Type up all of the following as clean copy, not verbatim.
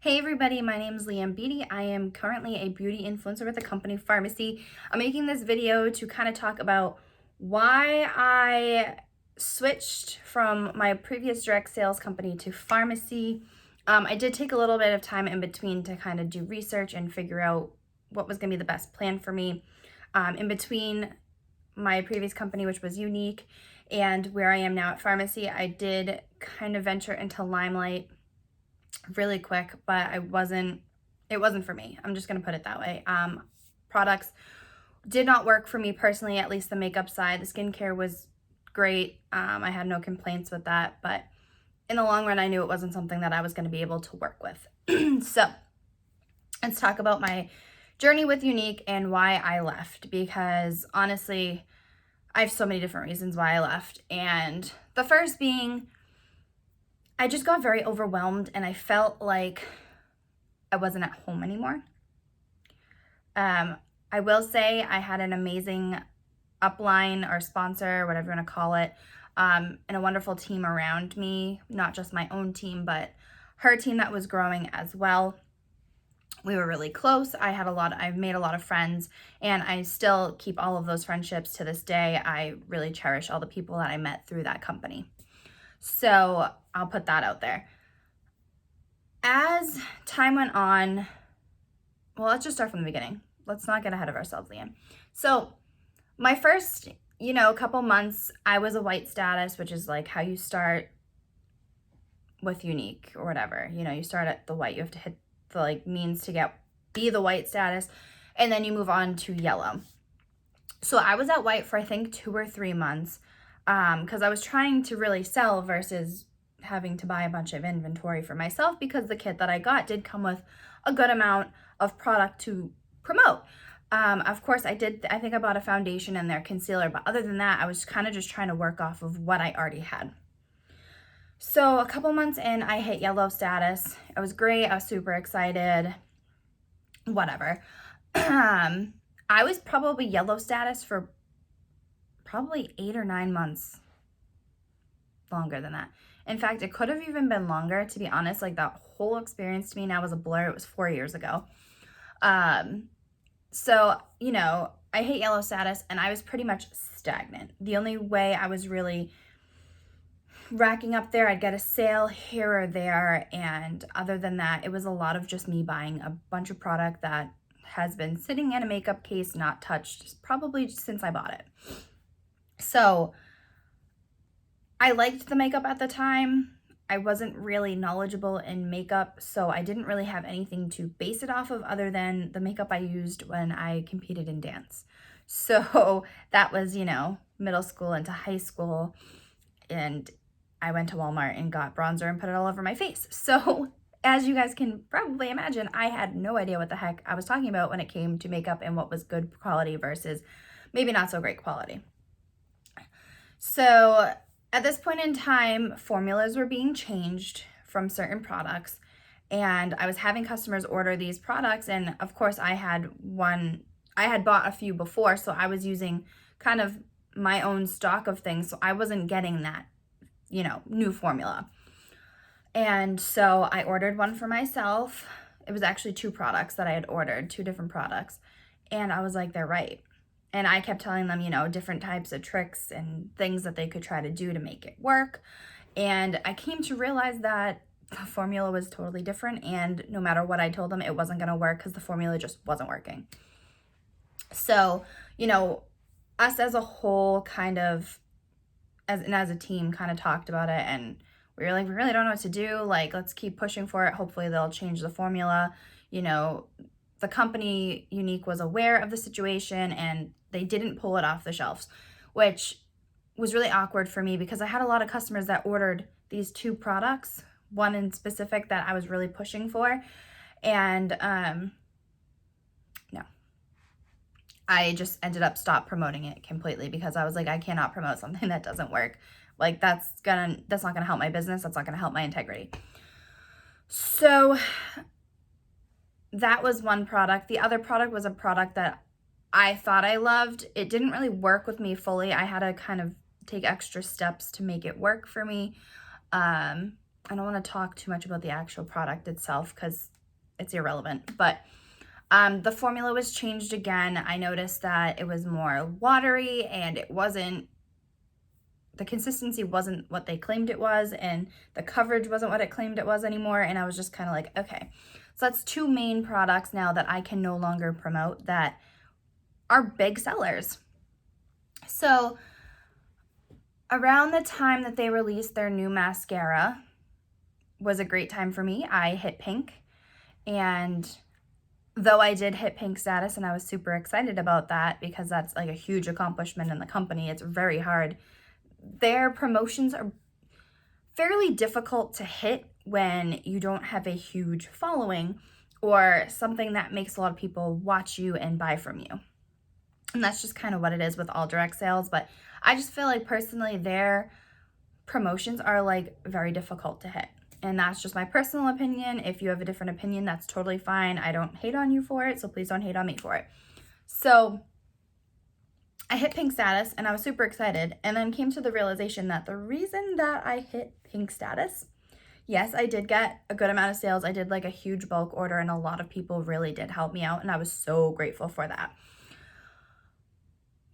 Hey everybody, my name is Liam Beatty. I am currently a beauty influencer with the company Farmasi. I'm making this video to kind of talk about why I switched from my previous direct sales company to Farmasi. I did take a little bit of time in between to kind of do research and figure out what was going to be the best plan for me. In between my previous company, which was Younique, and where I am now at Farmasi, I did kind of venture into Limelight really quick, but it wasn't for me. I'm just gonna put it that way. Products did not work for me personally, at least the makeup side. The skincare was great. I had no complaints with that, but in the long run, I knew it wasn't something that I was gonna be able to work with. So let's talk about my journey with Younique and why I left, because honestly, I have so many different reasons why I left. And the first being, I just got very overwhelmed and I felt like I wasn't at home anymore. I will say I had an amazing upline or sponsor, whatever you want to call it, and a wonderful team around me, not just my own team, but her team that was growing as well. We were really close. I've made a lot of friends, and I still keep all of those friendships to this day. I really cherish all the people that I met through that company. So I'll put that out there. As time went on, well, let's just start from the beginning. Let's not get ahead of ourselves, Liam. So my first, couple months, I was a white status, which is like how you start with Younique or whatever. You start at the white. You have to hit the means to be the white status, and then you move on to yellow. So I was at white for I think 2 or 3 months, because I was trying to really sell versus having to buy a bunch of inventory for myself, because the kit that I got did come with a good amount of product to promote. Of course, I think I bought a foundation and their concealer, but other than that, I was kind of just trying to work off of what I already had. So a couple months in, I hit yellow status. It was great. I was super excited. Whatever. I was probably yellow status for probably 8 or 9 months. Longer than that. In fact, it could have even been longer, to be honest. That whole experience to me now was a blur. It was 4 years ago. So, I hit yellow status and I was pretty much stagnant. The only way I was really racking up there, I'd get a sale here or there. And other than that, it was a lot of just me buying a bunch of product that has been sitting in a makeup case, not touched, probably since I bought it. So I liked the makeup at the time. I wasn't really knowledgeable in makeup, so I didn't really have anything to base it off of other than the makeup I used when I competed in dance. So that was, middle school into high school, and I went to Walmart and got bronzer and put it all over my face. So as you guys can probably imagine, I had no idea what the heck I was talking about when it came to makeup and what was good quality versus maybe not so great quality. So at this point in time, formulas were being changed from certain products, and I was having customers order these products, and of course I had bought a few before, so I was using kind of my own stock of things, so I wasn't getting that, new formula. And so I ordered one for myself. It was actually 2 products that I had ordered, 2 different products, and I was like, they're right. And I kept telling them, different types of tricks and things that they could try to do to make it work. And I came to realize that the formula was totally different. And no matter what I told them, it wasn't going to work because the formula just wasn't working. So, us as a whole as a team kind of talked about it. And we were like, we really don't know what to do. Let's keep pushing for it. Hopefully they'll change the formula. The company Younique was aware of the situation and they didn't pull it off the shelves, which was really awkward for me because I had a lot of customers that ordered these 2 products, one in specific that I was really pushing for. And no, I just ended up stop promoting it completely because I was like, I cannot promote something that doesn't work. That's not gonna help my business. That's not gonna help my integrity. So that was one product. The other product was a product that I thought I loved. It didn't really work with me fully. I had to kind of take extra steps to make it work for me. I don't want to talk too much about the actual product itself because it's irrelevant, but the formula was changed again. I noticed that it was more watery and the consistency wasn't what they claimed it was, and the coverage wasn't what it claimed it was anymore. And I was just kind of like, okay, so that's two main products now that I can no longer promote that are big sellers. So around the time that they released their new mascara was a great time for me. I hit pink, and though I did hit pink status and I was super excited about that because that's like a huge accomplishment in the company, it's very hard. Their promotions are fairly difficult to hit when you don't have a huge following or something that makes a lot of people watch you and buy from you. And that's just kind of what it is with all direct sales. But I just feel like personally their promotions are like very difficult to hit. And that's just my personal opinion. If you have a different opinion, that's totally fine. I don't hate on you for it, so please don't hate on me for it. So I hit pink status and I was super excited, and then came to the realization that the reason that I hit pink status, yes, I did get a good amount of sales. I did like a huge bulk order and a lot of people really did help me out, and I was so grateful for that.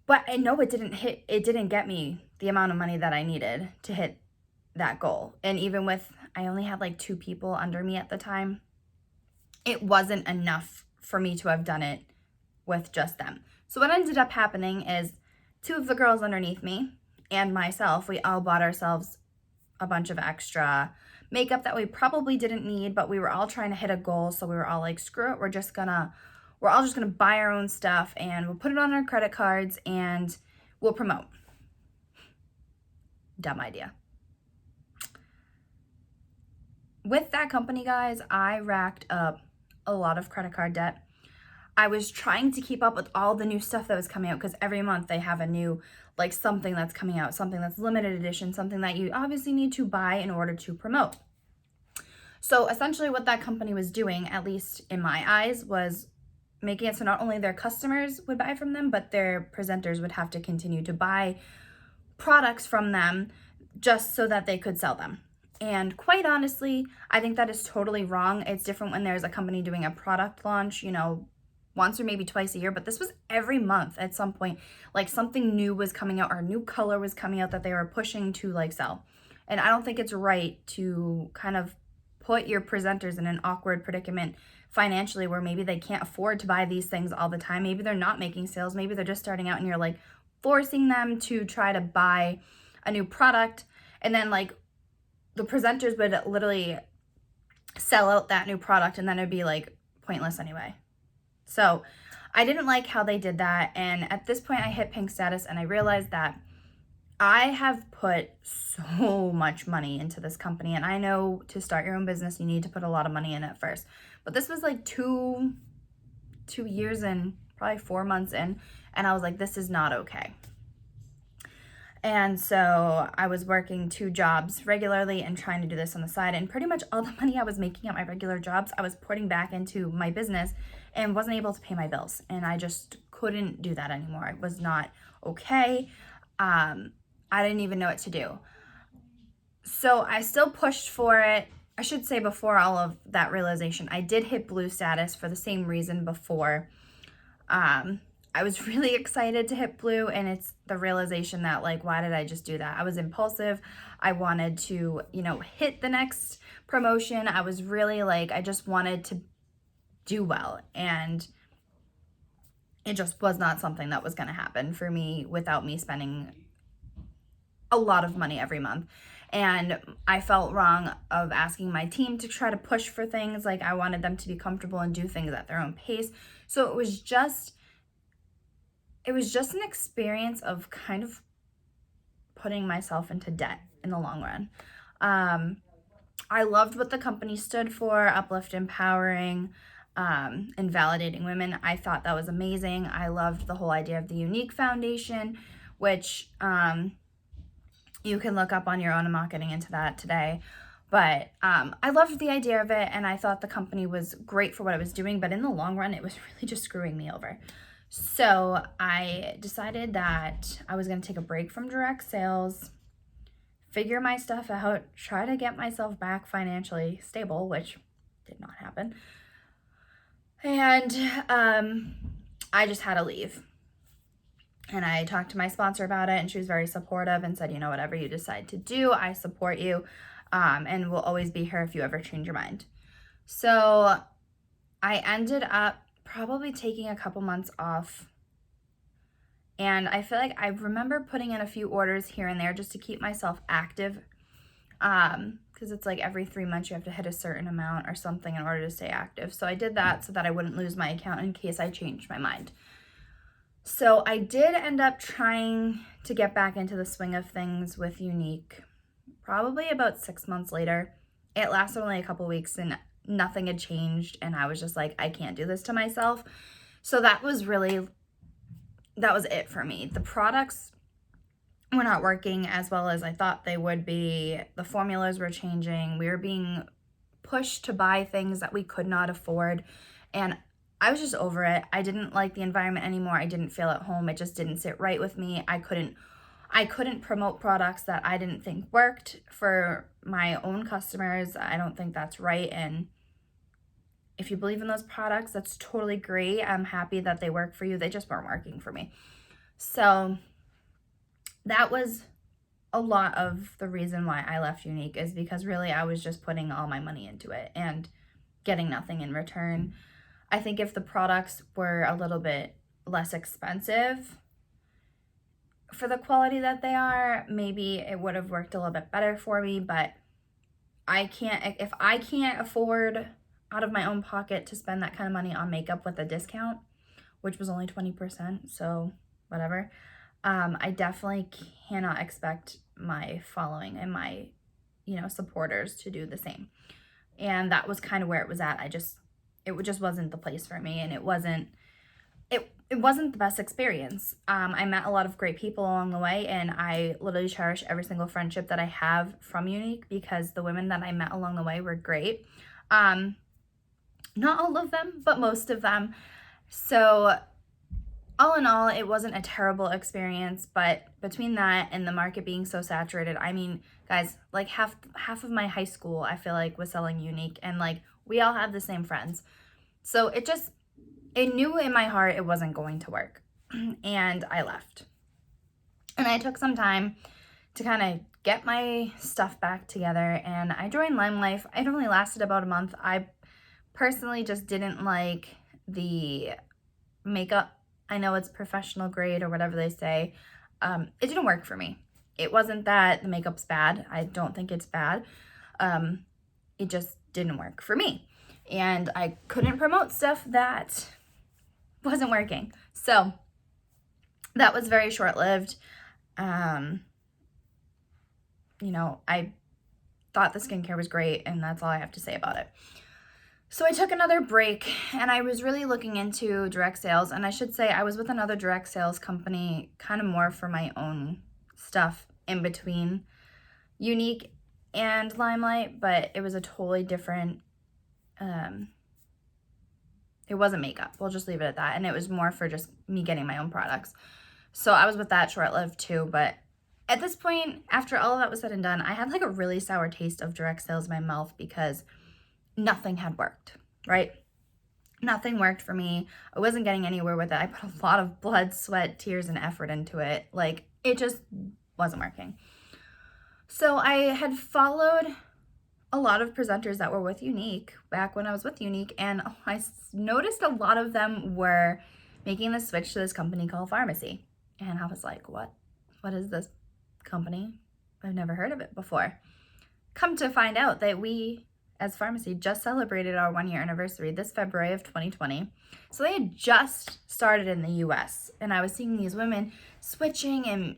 But I know it didn't get me the amount of money that I needed to hit that goal. And even with, I only had like 2 people under me at the time, it wasn't enough for me to have done it with just them. So what ended up happening is 2 of the girls underneath me and myself, we all bought ourselves a bunch of extra makeup that we probably didn't need, but we were all trying to hit a goal. So we were all like, screw it, we're all just gonna buy our own stuff and we'll put it on our credit cards and we'll promote. Dumb idea. With that company, guys, I racked up a lot of credit card debt. I was trying to keep up with all the new stuff that was coming out because every month they have a new, like something that's coming out, something that's limited edition, something that you obviously need to buy in order to promote. So essentially what that company was doing, at least in my eyes, was making it so not only their customers would buy from them, but their presenters would have to continue to buy products from them just so that they could sell them. And quite honestly, I think that is totally wrong. It's different when there's a company doing a product launch, once or maybe twice a year, but this was every month at some point. Like something new was coming out or a new color was coming out that they were pushing to like sell. And I don't think it's right to kind of put your presenters in an awkward predicament financially where maybe they can't afford to buy these things all the time. Maybe they're not making sales. Maybe they're just starting out and you're like forcing them to try to buy a new product. And then like the presenters would literally sell out that new product and then it'd be like pointless anyway. So I didn't like how they did that. And at this point I hit pink status and I realized that I have put so much money into this company. And I know to start your own business, you need to put a lot of money in it first. But this was like two years in, probably 4 months in. And I was like, this is not okay. And so I was working 2 jobs regularly and trying to do this on the side. And pretty much all the money I was making at my regular jobs, I was putting back into my business and wasn't able to pay my bills. And I just couldn't do that anymore. It was not okay. I didn't even know what to do. So I still pushed for it. I should say before all of that realization, I did hit blue status for the same reason before. I was really excited to hit blue, and it's the realization that like, why did I just do that? I was impulsive. I wanted to, hit the next promotion. I was really like, I just wanted to do well, and it just was not something that was going to happen for me without me spending a lot of money every month. And I felt wrong of asking my team to try to push for things. Like I wanted them to be comfortable and do things at their own pace. So it was just an experience of kind of putting myself into debt in the long run. I loved what the company stood for, uplift, empowering, and validating women. I thought that was amazing. I loved the whole idea of the Younique Foundation, which you can look up on your own. I'm not getting into that today. But I loved the idea of it, and I thought the company was great for what it was doing, but in the long run, it was really just screwing me over. So I decided that I was going to take a break from direct sales, figure my stuff out, try to get myself back financially stable, which did not happen. And I just had to leave. And I talked to my sponsor about it, and she was very supportive and said, you know, whatever you decide to do, I support you, and will always be here if you ever change your mind. So I ended up probably taking a couple months off. And I feel like I remember putting in a few orders here and there just to keep myself active. Because it's like every 3 months you have to hit a certain amount or something in order to stay active. So I did that so that I wouldn't lose my account in case I changed my mind. So I did end up trying to get back into the swing of things with Younique probably about 6 months later. It lasted only a couple weeks and nothing had changed, and I was just like, I can't do this to myself. So that was it for me. The products were not working as well as I thought they would be. The formulas were changing. We were being pushed to buy things that we could not afford, and I was just over it. I didn't like the environment anymore. I didn't feel at home. It just didn't sit right with me. I couldn't promote products that I didn't think worked for my own customers. I don't think that's right. And if you believe in those products, that's totally great. I'm happy that they work for you. They just weren't working for me. So that was a lot of the reason why I left Younique, is because really I was just putting all my money into it and getting nothing in return. I think if the products were a little bit less expensive for the quality that they are, maybe it would have worked a little bit better for me, but if I can't afford out of my own pocket to spend that kind of money on makeup with a discount, which was only 20%, so whatever, I definitely cannot expect my following and my, supporters to do the same. And that was kind of where it was at. It just wasn't the place for me, and it wasn't the best experience. I met a lot of great people along the way, and I literally cherish every single friendship that I have from Younique, because the women that I met along the way were great. Not all of them, but most of them. So all in all, it wasn't a terrible experience, but between that and the market being so saturated, I mean, guys, like half of my high school, I feel like, was selling Younique, and like we all have the same friends. So it knew in my heart it wasn't going to work, and I left. And I took some time to kind of get my stuff back together, and I joined Lime Life. It only lasted about a month. I personally just didn't like the makeup. I know it's professional grade or whatever they say. It didn't work for me. It wasn't that the makeup's bad. I don't think it's bad. It just didn't work for me. And I couldn't promote stuff that wasn't working. So that was very short-lived. I thought the skincare was great, and that's all I have to say about it. So I took another break, and I was really looking into direct sales. And I should say I was with another direct sales company, kind of more for my own stuff in between Younique and Limelight, but it was a totally different, it wasn't makeup. We'll just leave it at that. And it was more for just me getting my own products. So I was with that short-lived too. But at this point, after all of that was said and done, I had like a really sour taste of direct sales in my mouth, because nothing had worked, right? Nothing worked for me. I wasn't getting anywhere with it. I put a lot of blood, sweat, tears, and effort into it. Like, it just wasn't working. So I had followed a lot of presenters that were with Younique back when I was with Younique, and I noticed a lot of them were making the switch to this company called Farmasi. And I was like, what? What is this company? I've never heard of it before. Come to find out that we, as Farmasi, just celebrated our 1-year anniversary this February of 2020. So they had just started in the US, and I was seeing these women switching and,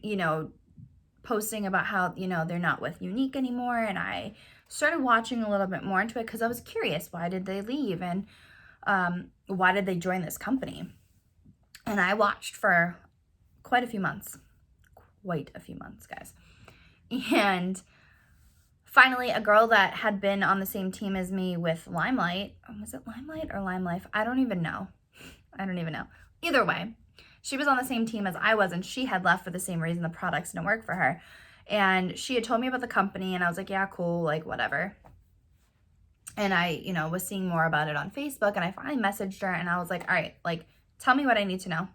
posting about how, they're not with Younique anymore. And I started watching a little bit more into it because I was curious, why did they leave, and why did they join this company? And I watched for quite a few months, guys. And finally, a girl that had been on the same team as me with Limelight, was it Limelight or Lime Life? I don't even know. Either way, she was on the same team as I was, and she had left for the same reason: the products didn't work for her. And she had told me about the company, and I was like, yeah, cool, like whatever. And I, was seeing more about it on Facebook, and I finally messaged her, and I was like, all right, like, tell me what I need to know.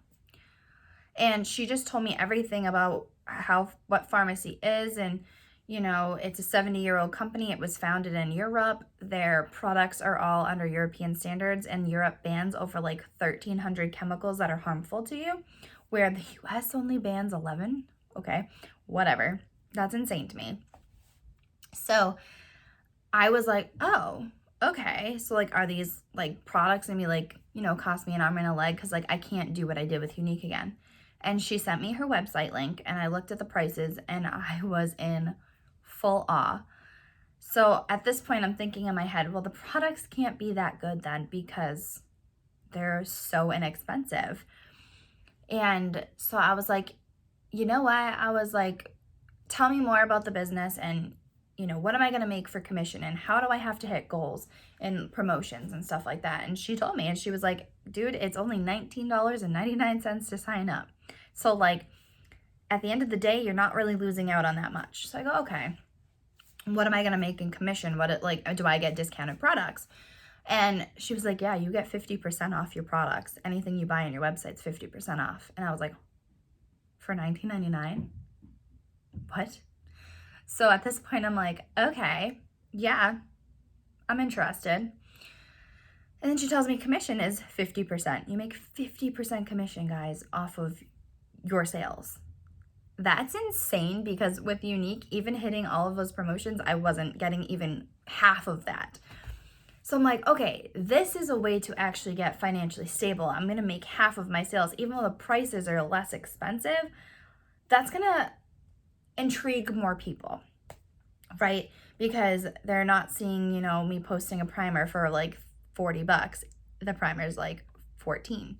And she just told me everything about what Farmasi is. And, it's a 70-year-old company. It was founded in Europe. Their products are all under European standards, and Europe bans over like 1,300 chemicals that are harmful to you, where the US only bans 11. Okay, whatever. That's insane to me. So I was like, oh, okay. So like, are these like products gonna be like, cost me an arm and a leg? Cause like, I can't do what I did with Younique again. And she sent me her website link, and I looked at the prices, and I was in full awe. So at this point, I'm thinking in my head, well, the products can't be that good then, because they're so inexpensive. And so I was like, you know what? I was like, tell me more about the business, and what am I going to make for commission, and how do I have to hit goals and promotions and stuff like that? And she told me, and she was like, dude, it's only $19.99 to sign up. So like, at the end of the day, you're not really losing out on that much. So I go, okay, what am I going to make in commission? Do I get discounted products? And she was like, yeah, you get 50% off your products. Anything you buy on your website's 50% off. And I was like, for $19.99? What? So at this point, I'm like, okay, yeah, I'm interested. And then she tells me commission is 50%. You make 50% commission, guys, off of your sales. That's insane, because with Younique, even hitting all of those promotions, I wasn't getting even half of that. So I'm like, okay, this is a way to actually get financially stable. I'm going to make half of my sales, even though the prices are less expensive. That's going to intrigue more people, right? Because they're not seeing, me posting a primer for like $40. The primer's like 14,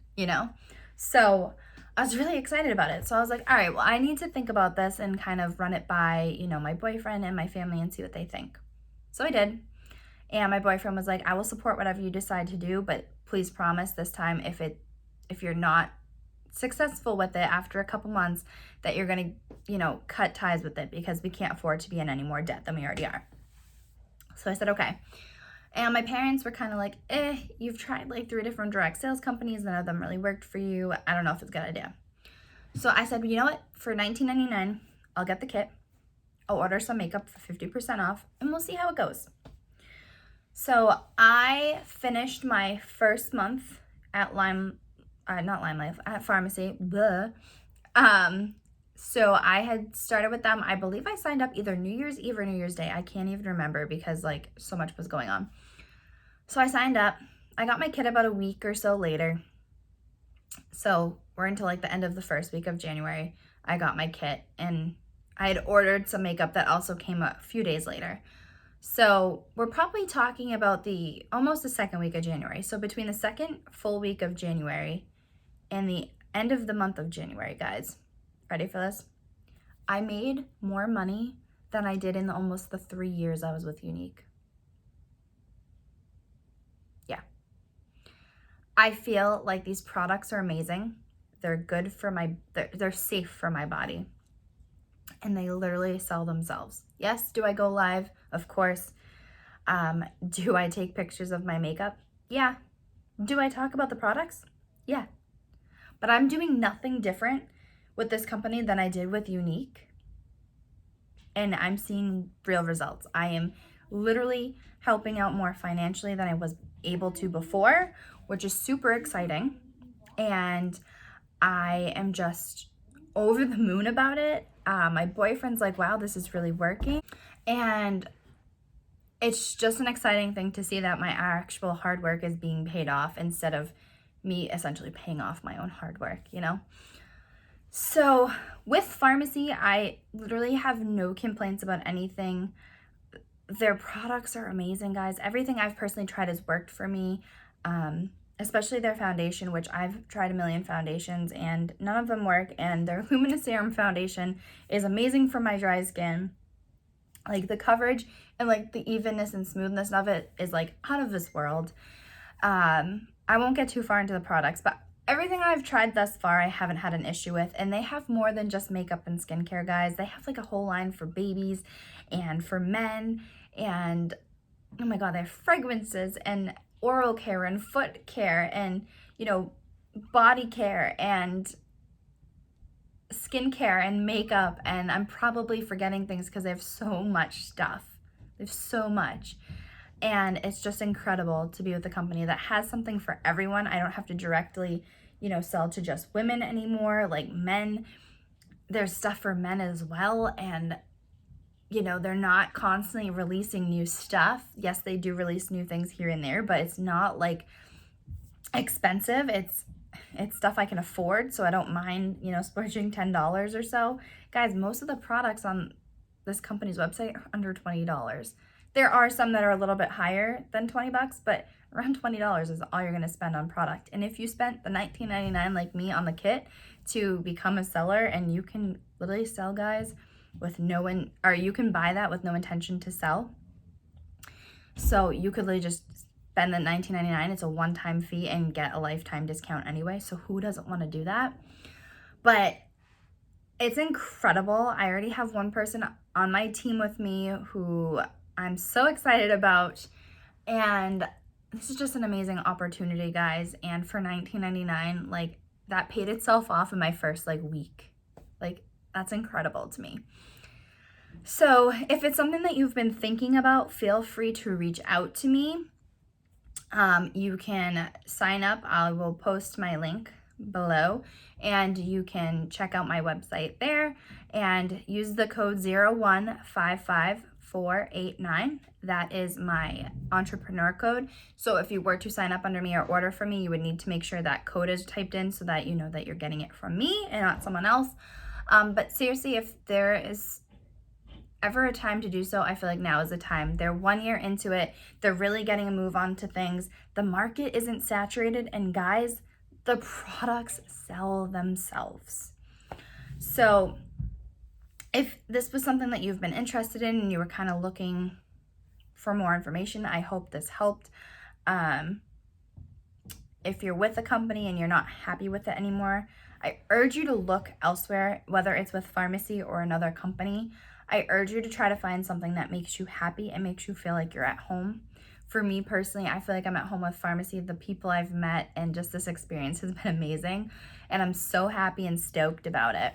So I was really excited about it. So I was like, all right, well, I need to think about this and kind of run it by, my boyfriend and my family and see what they think. So I did. And my boyfriend was like, I will support whatever you decide to do, but please promise this time, if you're not successful with it after a couple months, that you're going to, cut ties with it, because we can't afford to be in any more debt than we already are. So I said, okay. And my parents were kind of like, you've tried like 3 different direct sales companies. None of them really worked for you. I don't know if it's a good idea. So I said, you know what? For $19.99, I'll get the kit. I'll order some makeup for 50% off, and we'll see how it goes. So I finished my first month at at Farmasi. So I had started with them. I believe I signed up either New Year's Eve or New Year's Day. I can't even remember, because like so much was going on. So I signed up. I got my kit about a week or so later. So we're into like the end of the first week of January. I got my kit, and I had ordered some makeup that also came a few days later. So we're probably talking about almost the second week of January. So between the second full week of January and the end of the month of January, guys, ready for this? I made more money than I did in almost the 3 years I was with Younique. Yeah. I feel like these products are amazing. They're good for they're safe for my body. And they literally sell themselves. Yes, do I go live? Of course. Do I take pictures of my makeup? Yeah. Do I talk about the products? Yeah. But I'm doing nothing different with this company than I did with Younique. And I'm seeing real results. I am literally helping out more financially than I was able to before, which is super exciting. And I am just over the moon about it. My boyfriend's like, wow, this is really working. And it's just an exciting thing to see that my actual hard work is being paid off, instead of me essentially paying off my own hard work, So with Farmasi, I literally have no complaints about anything. Their products are amazing, guys. Everything I've personally tried has worked for me. Especially their foundation, which I've tried a million foundations and none of them work. And their Luminous Serum foundation is amazing for my dry skin. Like the coverage and like the evenness and smoothness of it is like out of this world. I won't get too far into the products, but everything I've tried thus far, I haven't had an issue with. And they have more than just makeup and skincare, guys. They have like a whole line for babies and for men. And oh my God, they have fragrances and oral care and foot care and, you know, body care and skincare and makeup. And I'm probably forgetting things because they have so much stuff. They have so much. And it's just incredible to be with a company that has something for everyone. I don't have to directly, you know, sell to just women anymore, like men. There's stuff for men as well. And, you know, they're not constantly releasing new stuff. Yes, they do release new things here and there, but it's not like expensive. It's stuff I can afford, so I don't mind, you know, splurging $10 or so. Guys, most of the products on this company's website are under $20. There are some that are a little bit higher than 20 bucks, but around $20 is all you're going to spend on product. And if you spent the $19.99 like me on the kit to become a seller, and you can literally sell, guys, with you can buy that with no intention to sell. So you could literally just spend the $19.99. It's a one-time fee and get a lifetime discount anyway. So who doesn't want to do that? But it's incredible. I already have one person on my team with me who I'm so excited about. And this is just an amazing opportunity, guys. And for $19.99, like, that paid itself off in my first like week. Like, that's incredible to me. So if it's something that you've been thinking about, feel free to reach out to me. You can sign up. I will post my link below, and you can check out my website there and use the code 0155489. That is my entrepreneur code. So if you were to sign up under me or order from me, you would need to make sure that code is typed in so that you know that you're getting it from me and not someone else. But seriously, if there is ever a time to do so, I feel like now is the time. They're 1 year into it. They're really getting a move on to things. The market isn't saturated, and guys, the products sell themselves. So if this was something that you've been interested in and you were kind of looking for more information, I hope this helped. If you're with a company and you're not happy with it anymore, I urge you to look elsewhere, whether it's with Farmasi or another company. I urge you to try to find something that makes you happy and makes you feel like you're at home. For me personally, I feel like I'm at home with Farmasi. The people I've met and just this experience has been amazing, and I'm so happy and stoked about it.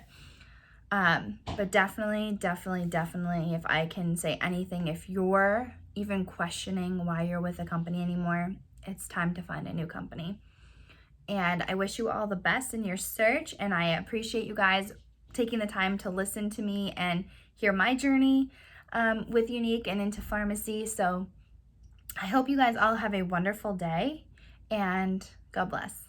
But definitely, if I can say anything, if you're even questioning why you're with a company anymore, it's time to find a new company. And I wish you all the best in your search, and I appreciate you guys taking the time to listen to me and hear my journey with Younique and into Farmasi. So I hope you guys all have a wonderful day, and God bless.